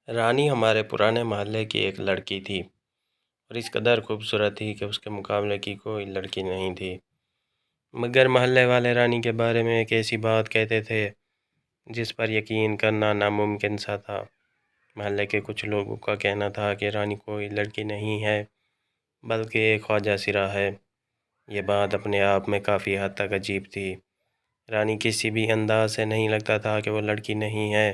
رانی ہمارے پرانے محلے کی ایک لڑکی تھی اور اس قدر خوبصورت تھی کہ اس کے مقابلے کی کوئی لڑکی نہیں تھی۔ مگر محلے والے رانی کے بارے میں ایک ایسی بات کہتے تھے جس پر یقین کرنا ناممکن سا تھا۔ محلے کے کچھ لوگوں کا کہنا تھا کہ رانی کوئی لڑکی نہیں ہے بلکہ ایک خواجہ سرا ہے۔ یہ بات اپنے آپ میں کافی حد تک عجیب تھی۔ رانی کسی بھی انداز سے نہیں لگتا تھا کہ وہ لڑکی نہیں ہے،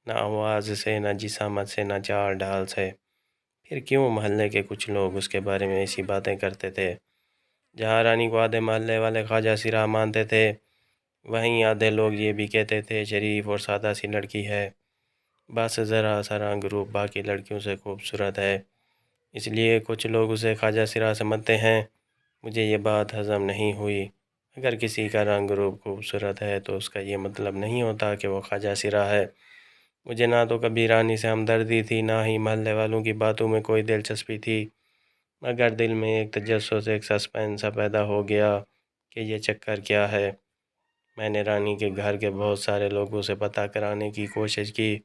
نہ آواز سے، نہ جسامت سے، نہ چال ڈھال سے۔ پھر کیوں محلے کے کچھ لوگ اس کے بارے میں ایسی باتیں کرتے تھے؟ جہاں رانی کو آدھے محلے والے خواجہ سرا مانتے تھے، وہیں آدھے لوگ یہ بھی کہتے تھے شریف اور سادہ سی لڑکی ہے، بس ذرا سا رنگ روپ باقی لڑکیوں سے خوبصورت ہے، اس لیے کچھ لوگ اسے خواجہ سرا سمجھتے ہیں۔ مجھے یہ بات ہضم نہیں ہوئی۔ اگر کسی کا رنگ روپ خوبصورت ہے تو اس کا یہ مطلب نہیں ہوتا کہ وہ خواجہ سرا ہے۔ مجھے نہ تو کبھی رانی سے ہمدردی تھی، نہ ہی محلے والوں کی باتوں میں کوئی دلچسپی تھی، مگر دل میں ایک تجسس، ایک سسپینس سا پیدا ہو گیا کہ یہ چکر کیا ہے۔ میں نے رانی کے گھر کے بہت سارے لوگوں سے پتہ کرانے کی کوشش کی۔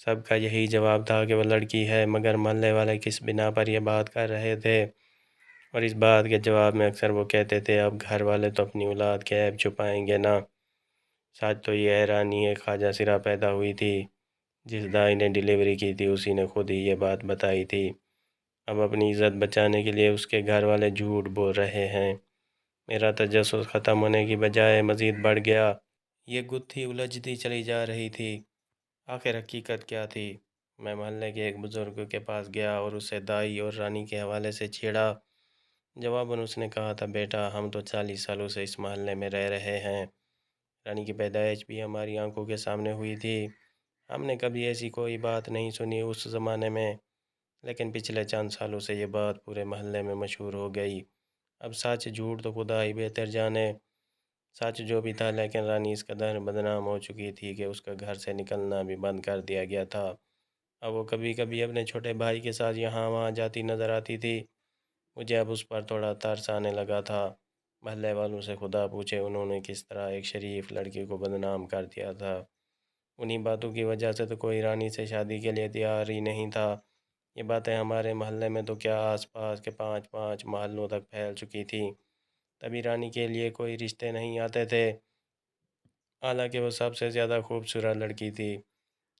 سب کا یہی جواب تھا کہ وہ لڑکی ہے، مگر محلے والے کس بنا پر یہ بات کر رہے تھے؟ اور اس بات کے جواب میں اکثر وہ کہتے تھے اب گھر والے تو اپنی اولاد کے عیب چھپائیں گے نا۔ سچ تو یہ ہے رانی ایک خواجہ سرا پیدا ہوئی تھی۔ جس دائی نے ڈیلیوری کی تھی اسی نے خود ہی یہ بات بتائی تھی۔ اب اپنی عزت بچانے کے لیے اس کے گھر والے جھوٹ بول رہے ہیں۔ میرا تجسس ختم ہونے کی بجائے مزید بڑھ گیا۔ یہ گتھی الجھتی چلی جا رہی تھی۔ آخر حقیقت کیا تھی؟ میں محلے کے ایک بزرگ کے پاس گیا اور اسے دائی اور رانی کے حوالے سے چھیڑا۔ جواباً اس نے کہا تھا بیٹا، ہم تو 40 سالوں سے اس محلے میں رہ رہے ہیں۔ رانی کی پیدائش بھی ہماری آنکھوں کے سامنے ہوئی تھی۔ ہم نے کبھی ایسی کوئی بات نہیں سنی اس زمانے میں، لیکن پچھلے چند سالوں سے یہ بات پورے محلے میں مشہور ہو گئی۔ اب سچ جھوٹ تو خدا ہی بہتر جانے۔ سچ جو بھی تھا، لیکن رانی اس قدر بدنام ہو چکی تھی کہ اس کا گھر سے نکلنا بھی بند کر دیا گیا تھا۔ اب وہ کبھی کبھی اپنے چھوٹے بھائی کے ساتھ یہاں وہاں جاتی نظر آتی تھی۔ مجھے اب اس پر تھوڑا ترس آنے لگا تھا۔ محلے والوں سے خدا پوچھے انہوں نے کس طرح ایک شریف لڑکی کو بدنام کر دیا تھا۔ انہی باتوں کی وجہ سے تو کوئی رانی سے شادی کے لیے تیار ہی نہیں تھا۔ یہ باتیں ہمارے محلے میں تو کیا آس پاس کے 5 محلوں تک پھیل چکی تھیں۔ تبھی رانی کے لیے کوئی رشتے نہیں آتے تھے، حالانکہ وہ سب سے زیادہ خوبصورت لڑکی تھی۔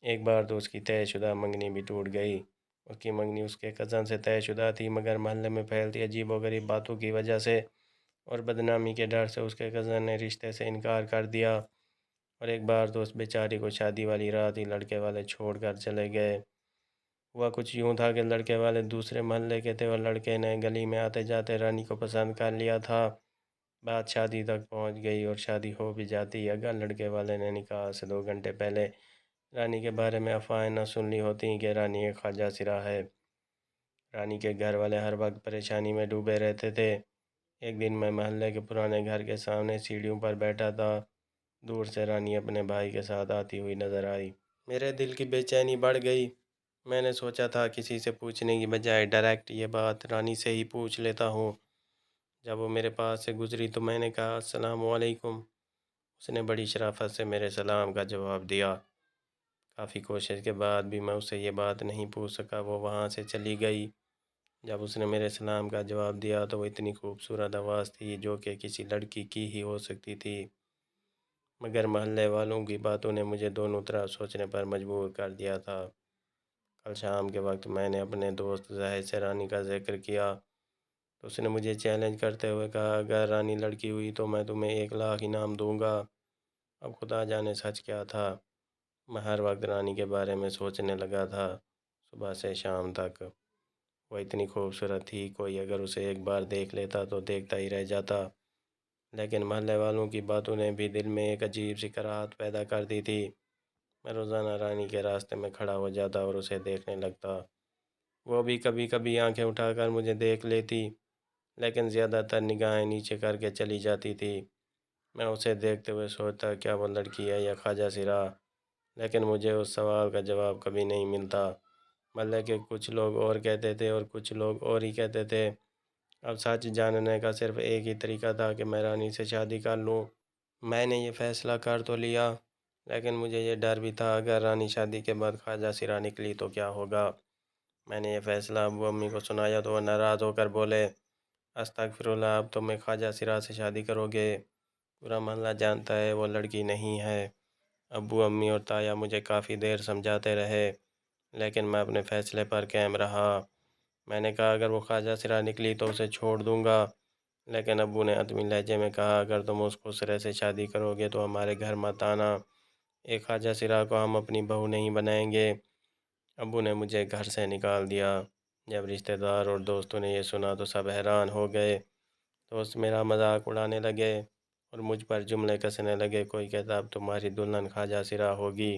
ایک بار تو اس کی طے شدہ منگنی بھی ٹوٹ گئی۔ اس کی منگنی اس کے کزن سے طے شدہ تھی، مگر محلے میں پھیلتی عجیب و غریب باتوں کی وجہ سے اور بدنامی کے ڈر سے اس کے کزن نے رشتے سے انکار کر دیا۔ اور ایک بار تو اس بیچاری کو شادی والی رات ہی لڑکے والے چھوڑ کر چلے گئے۔ ہوا کچھ یوں تھا کہ لڑکے والے دوسرے محلے کے تھے اور لڑکے نے گلی میں آتے جاتے رانی کو پسند کر لیا تھا۔ بات شادی تک پہنچ گئی اور شادی ہو بھی جاتی اگر لڑکے والے نے نکاح سے 2 گھنٹے پہلے رانی کے بارے میں افواہیں نہ سن لی ہوتی کہ رانی ایک خواجہ سرا ہے۔ رانی کے گھر والے ہر وقت پریشانی میں ڈوبے رہتے تھے۔ ایک دن میں محلے کے پرانے گھر کے سامنے سیڑھیوں پر بیٹھا تھا۔ دور سے رانی اپنے بھائی کے ساتھ آتی ہوئی نظر آئی۔ میرے دل کی بے چینی بڑھ گئی۔ میں نے سوچا تھا کسی سے پوچھنے کی بجائے ڈائریکٹ یہ بات رانی سے ہی پوچھ لیتا ہوں۔ جب وہ میرے پاس سے گزری تو میں نے کہا السلام علیکم۔ اس نے بڑی شرافت سے میرے سلام کا جواب دیا۔ کافی کوشش کے بعد بھی میں اسے یہ بات نہیں پوچھ سکا۔ وہ وہاں سے چلی گئی۔ جب اس نے میرے سلام کا جواب دیا تو وہ اتنی خوبصورت آواز تھی جو کہ کسی لڑکی کی ہی ہو سکتی تھی، مگر محلے والوں کی باتوں نے مجھے دونوں طرف سوچنے پر مجبور کر دیا تھا۔ کل شام کے وقت میں نے اپنے دوست زاہد سے رانی کا ذکر کیا تو اس نے مجھے چیلنج کرتے ہوئے کہا اگر رانی لڑکی ہوئی تو میں تمہیں 1 لاکھ انعام دوں گا۔ اب خدا جانے سچ کیا تھا۔ میں ہر وقت رانی کے بارے میں سوچنے لگا تھا، صبح سے شام تک۔ وہ اتنی خوبصورت تھی، کوئی اگر اسے ایک بار دیکھ لیتا تو دیکھتا ہی رہ جاتا، لیکن محلے والوں کی باتوں نے بھی دل میں ایک عجیب سی کراہت پیدا کر دی تھی۔ میں روزانہ رانی کے راستے میں کھڑا ہو جاتا اور اسے دیکھنے لگتا۔ وہ بھی کبھی کبھی آنکھیں اٹھا کر مجھے دیکھ لیتی، لیکن زیادہ تر نگاہیں نیچے کر کے چلی جاتی تھی۔ میں اسے دیکھتے ہوئے سوچتا کیا وہ لڑکی ہے یا خواجہ سرا، لیکن مجھے اس سوال کا جواب کبھی نہیں ملتا۔ محلے کے کچھ لوگ اور کہتے تھے اور کچھ لوگ اور ہی کہتے تھے۔ اب سچ جاننے کا صرف ایک ہی طریقہ تھا کہ میں رانی سے شادی کر لوں۔ میں نے یہ فیصلہ کر تو لیا، لیکن مجھے یہ ڈر بھی تھا اگر رانی شادی کے بعد خواجہ سرا نکلی تو کیا ہوگا۔ میں نے یہ فیصلہ ابو امی کو سنایا تو وہ ناراض ہو کر بولے، استغفر اللہ، اب تم خواجہ سرا سے شادی کرو گے؟ پورا محلہ جانتا ہے وہ لڑکی نہیں ہے۔ ابو امی اور تایا مجھے کافی دیر سمجھاتے رہے، لیکن میں اپنے فیصلے پر قائم رہا۔ میں نے کہا اگر وہ خواجہ سرا نکلی تو اسے چھوڑ دوں گا، لیکن ابو نے حتمی لہجے میں کہا اگر تم اس خسرے سے شادی کرو گے تو ہمارے گھر مت آنا، ایک خواجہ سرا کو ہم اپنی بہو نہیں بنائیں گے۔ ابو نے مجھے گھر سے نکال دیا۔ جب رشتہ دار اور دوستوں نے یہ سنا تو سب حیران ہو گئے۔ دوست میرا مذاق اڑانے لگے اور مجھ پر جملے کسنے لگے۔ کوئی کہتا اب تمہاری دلہن خواجہ سرا ہوگی،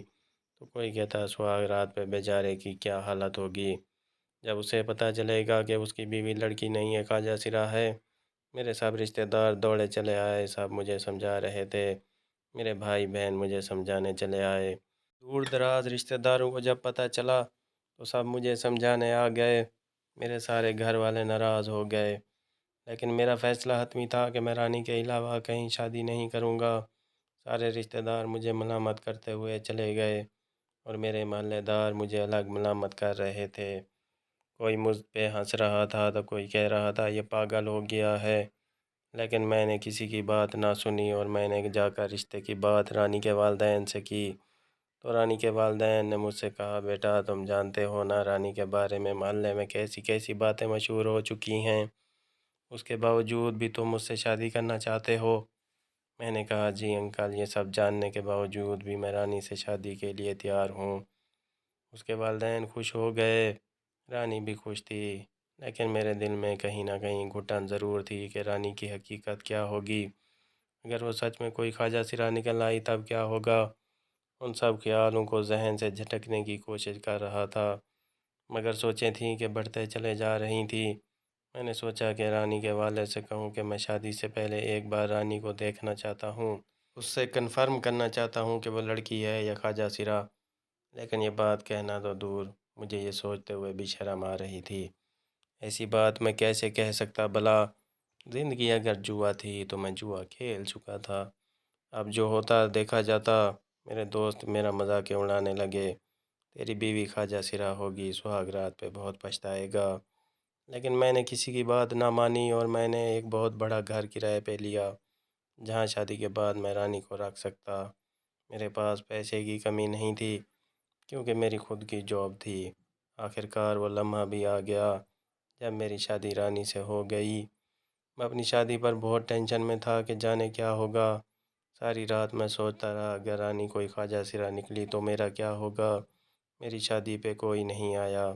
تو کوئی کہتا سہاگ رات پہ بیچارے کی کیا حالت ہوگی جب اسے پتہ چلے گا کہ اس کی بیوی لڑکی نہیں ہے، خواجہ سرا ہے۔ میرے سب رشتہ دار دوڑے چلے آئے، سب مجھے سمجھا رہے تھے، میرے بھائی بہن مجھے سمجھانے چلے آئے۔ دور دراز رشتہ داروں کو جب پتہ چلا تو سب مجھے سمجھانے آ گئے۔ میرے سارے گھر والے ناراض ہو گئے، لیکن میرا فیصلہ حتمی تھا کہ میں رانی کے علاوہ کہیں شادی نہیں کروں گا۔ سارے رشتہ دار مجھے ملامت کرتے ہوئے چلے گئے اور میرے محلے دار مجھے الگ ملامت کر رہے تھے۔ کوئی مجھ پہ ہنس رہا تھا تو کوئی کہہ رہا تھا یہ پاگل ہو گیا ہے، لیکن میں نے کسی کی بات نہ سنی اور میں نے جا کر رشتے کی بات رانی کے والدین سے کی۔ تو رانی کے والدین نے مجھ سے کہا بیٹا تم جانتے ہو نا رانی کے بارے میں محلے میں کیسی کیسی باتیں مشہور ہو چکی ہیں، اس کے باوجود بھی تم مجھ سے شادی کرنا چاہتے ہو؟ میں نے کہا جی انکل، یہ سب جاننے کے باوجود بھی میں رانی سے شادی کے لیے تیار ہوں۔ اس کے والدین خوش ہو گئے، رانی بھی خوش تھی، لیکن میرے دل میں کہیں نہ کہیں گھٹن ضرور تھی کہ رانی کی حقیقت کیا ہوگی۔ اگر وہ سچ میں کوئی خواجہ سرا نکل آئی تب کیا ہوگا؟ ان سب خیالوں کو ذہن سے جھٹکنے کی کوشش کر رہا تھا، مگر سوچیں تھیں کہ بڑھتے چلے جا رہی تھیں۔ میں نے سوچا کہ رانی کے والد سے کہوں کہ میں شادی سے پہلے ایک بار رانی کو دیکھنا چاہتا ہوں، اس سے کنفرم کرنا چاہتا ہوں کہ وہ لڑکی ہے یا خواجہ سرا۔ لیکن یہ بات کہنا تو دور، مجھے یہ سوچتے ہوئے بھی شرم آ رہی تھی۔ ایسی بات میں کیسے کہہ سکتا بھلا؟ زندگی اگر جوا تھی تو میں جوا کھیل چکا تھا، اب جو ہوتا دیکھا جاتا۔ میرے دوست میرا مذاق اڑانے لگے، تیری بیوی خواجہ سرا ہوگی، سہاگ رات پہ بہت پچھتائے گا۔ لیکن میں نے کسی کی بات نہ مانی اور میں نے ایک بہت بڑا گھر کرائے پہ لیا جہاں شادی کے بعد میں رانی کو رکھ سکتا۔ میرے پاس پیسے کی کمی نہیں تھی کیونکہ میری خود کی جاب تھی۔ آخر کار وہ لمحہ بھی آ گیا جب میری شادی رانی سے ہو گئی۔ میں اپنی شادی پر بہت ٹینشن میں تھا کہ جانے کیا ہوگا۔ ساری رات میں سوچتا رہا اگر رانی کوئی خواجہ سرا نکلی تو میرا کیا ہوگا۔ میری شادی پہ کوئی نہیں آیا،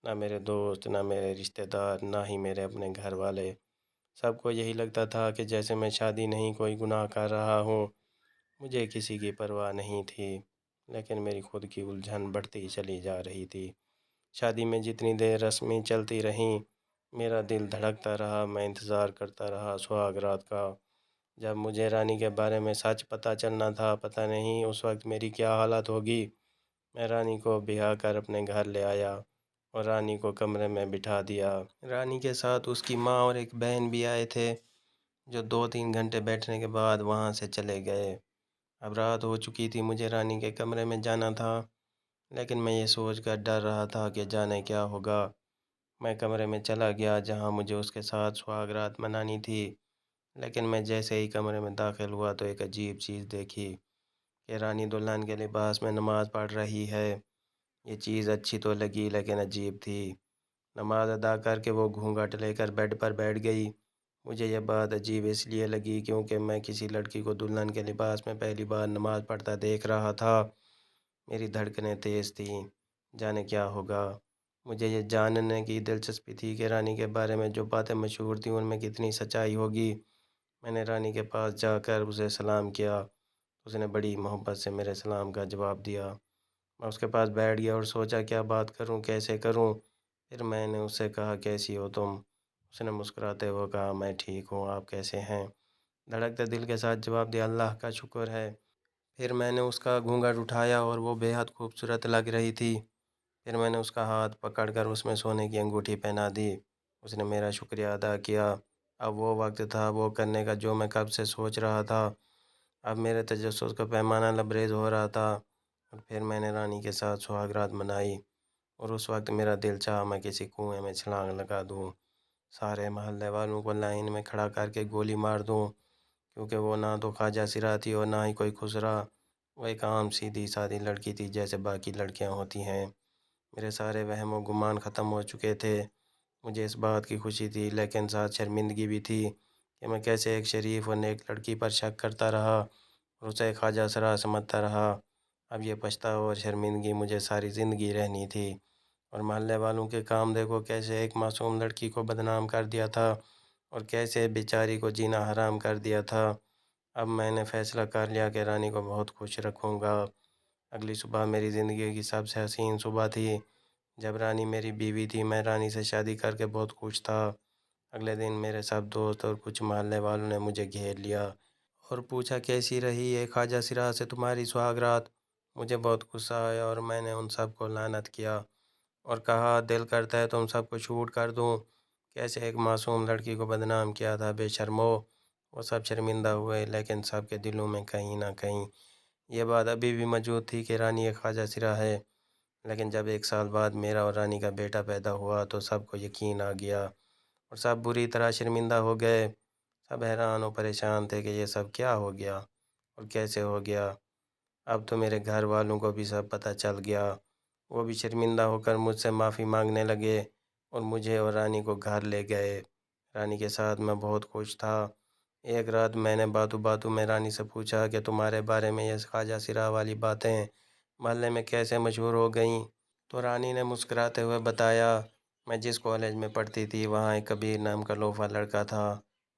نہ میرے دوست، نہ میرے رشتہ دار، نہ ہی میرے اپنے گھر والے۔ سب کو یہی لگتا تھا کہ جیسے میں شادی نہیں کوئی گناہ کر رہا ہوں۔ مجھے کسی کی پرواہ نہیں تھی، لیکن میری خود کی الجھن بڑھتی چلی جا رہی تھی۔ شادی میں جتنی دیر رسمیں چلتی رہیں میرا دل دھڑکتا رہا، میں انتظار کرتا رہا سہاگ رات کا جب مجھے رانی کے بارے میں سچ پتہ چلنا تھا۔ پتہ نہیں اس وقت میری کیا حالت ہوگی۔ میں رانی کو بہا کر اپنے گھر لے آیا اور رانی کو کمرے میں بٹھا دیا۔ رانی کے ساتھ اس کی ماں اور ایک بہن بھی آئے تھے جو 2-3 گھنٹے بیٹھنے کے بعد وہاں سے چلے گئے۔ اب رات ہو چکی تھی، مجھے رانی کے کمرے میں جانا تھا، لیکن میں یہ سوچ کر ڈر رہا تھا کہ جانے کیا ہوگا۔ میں کمرے میں چلا گیا جہاں مجھے اس کے ساتھ سہاگ رات منانی تھی، لیکن میں جیسے ہی کمرے میں داخل ہوا تو ایک عجیب چیز دیکھی کہ رانی دلہن کے لباس میں نماز پڑھ رہی ہے۔ یہ چیز اچھی تو لگی لیکن عجیب تھی۔ نماز ادا کر کے وہ گھونگھٹ لے کر بیڈ پر بیٹھ گئی۔ مجھے یہ بات عجیب اس لیے لگی کیونکہ میں کسی لڑکی کو دلہن کے لباس میں پہلی بار نماز پڑھتا دیکھ رہا تھا۔ میری دھڑکنیں تیز تھیں، جانے کیا ہوگا۔ مجھے یہ جاننے کی دلچسپی تھی کہ رانی کے بارے میں جو باتیں مشہور تھیں ان میں کتنی سچائی ہوگی۔ میں نے رانی کے پاس جا کر اسے سلام کیا، اس نے بڑی محبت سے میرے سلام کا جواب دیا۔ میں اس کے پاس بیٹھ گیا اور سوچا کیا بات کروں، کیسے کروں۔ پھر میں نے اس سے کہا کیسی ہو تم؟ اس نے مسکراتے ہوئے کہا میں ٹھیک ہوں، آپ کیسے ہیں؟ دھڑکتے دل کے ساتھ جواب دیا اللہ کا شکر ہے۔ پھر میں نے اس کا گھونگھٹ اٹھایا اور وہ بے حد خوبصورت لگ رہی تھی۔ پھر میں نے اس کا ہاتھ پکڑ کر اس میں سونے کی انگوٹھی پہنا دی۔ اس نے میرا شکریہ ادا کیا۔ اب وہ وقت تھا وہ کرنے کا جو میں کب سے سوچ رہا تھا۔ اب میرے تجسس کا پیمانہ لبریز ہو رہا تھا، اور پھر میں نے رانی کے ساتھ سہاگ رات منائی، اور اس وقت میرا دل چاہا میں کسی کنویں میں چھلانگ لگا دوں، سارے محلے والوں کو لائن میں کھڑا کر کے گولی مار دوں، کیونکہ وہ نہ تو خواجہ سرا تھی اور نہ ہی کوئی خسرا، وہ ایک عام سیدھی سادی لڑکی تھی جیسے باقی لڑکیاں ہوتی ہیں۔ میرے سارے وہم و گمان ختم ہو چکے تھے۔ مجھے اس بات کی خوشی تھی، لیکن ساتھ شرمندگی بھی تھی کہ میں کیسے ایک شریف اور نیک لڑکی پر شک کرتا رہا اور اسے خواجہ سرا سمجھتا رہا۔ اب یہ پچھتاوا اور شرمندگی مجھے ساری زندگی رہنی تھی۔ اور محلے والوں کے کام دیکھو، کیسے ایک معصوم لڑکی کو بدنام کر دیا تھا اور کیسے بیچاری کو جینا حرام کر دیا تھا۔ اب میں نے فیصلہ کر لیا کہ رانی کو بہت خوش رکھوں گا۔ اگلی صبح میری زندگی کی سب سے حسین صبح تھی۔ جب رانی میری بیوی تھی، میں رانی سے شادی کر کے بہت خوش تھا۔ اگلے دن میرے سب دوست اور کچھ محلے والوں نے مجھے گھیر لیا اور پوچھا کیسی رہی ہے خواجہ سرا سے تمہاری سہاگ رات۔ مجھے بہت غصہ آیا اور میں نے ان سب کو لعنت کیا اور کہا دل کرتا ہے تم سب کو شوٹ کر دوں، کیسے ایک معصوم لڑکی کو بدنام کیا تھا بے شرمو۔ وہ سب شرمندہ ہوئے، لیکن سب کے دلوں میں کہیں نہ کہیں یہ بات ابھی بھی موجود تھی کہ رانی ایک خواجہ سرا ہے۔ لیکن جب 1 سال بعد میرا اور رانی کا بیٹا پیدا ہوا تو سب کو یقین آ گیا اور سب بری طرح شرمندہ ہو گئے۔ سب حیران و پریشان تھے کہ یہ سب کیا ہو گیا اور کیسے ہو گیا۔ اب تو میرے گھر والوں کو بھی سب پتہ چل گیا، وہ بھی شرمندہ ہو کر مجھ سے معافی مانگنے لگے اور مجھے اور رانی کو گھر لے گئے۔ رانی کے ساتھ میں بہت خوش تھا۔ ایک رات میں نے باتوں باتوں میں رانی سے پوچھا کہ تمہارے بارے میں یہ خواجہ سرا والی باتیں محلے میں کیسے مشہور ہو گئیں؟ تو رانی نے مسکراتے ہوئے بتایا، میں جس کالج میں پڑھتی تھی وہاں ایک کبیر نام کا لوفا لڑکا تھا۔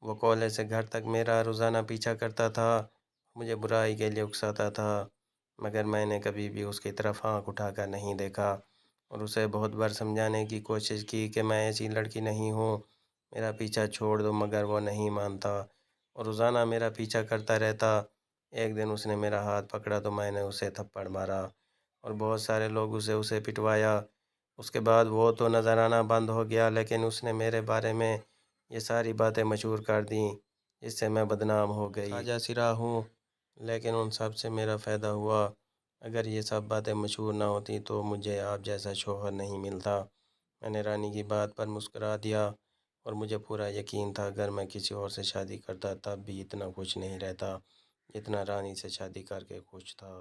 وہ کالج سے گھر تک میرا روزانہ پیچھا کرتا تھا، مجھے برائی کے لیے اکساتا تھا، مگر میں نے کبھی بھی اس کی طرف آنکھ اٹھا کر نہیں دیکھا اور اسے بہت بار سمجھانے کی کوشش کی کہ میں ایسی لڑکی نہیں ہوں، میرا پیچھا چھوڑ دو، مگر وہ نہیں مانتا اور روزانہ میرا پیچھا کرتا رہتا۔ ایک دن اس نے میرا ہاتھ پکڑا تو میں نے اسے تھپڑ مارا اور بہت سارے لوگ اسے پٹوایا۔ اس کے بعد وہ تو نظر آنا بند ہو گیا، لیکن اس نے میرے بارے میں یہ ساری باتیں مشہور کر دیں، جس سے میں بدنام ہو گئی۔ خواجہ سرا ہوں، لیکن ان سب سے میرا فائدہ ہوا۔ اگر یہ سب باتیں مشہور نہ ہوتی تو مجھے آپ جیسا شوہر نہیں ملتا۔ میں نے رانی کی بات پر مسکرا دیا اور مجھے پورا یقین تھا اگر میں کسی اور سے شادی کرتا تب بھی اتنا خوش نہیں رہتا جتنا رانی سے شادی کر کے خوش تھا۔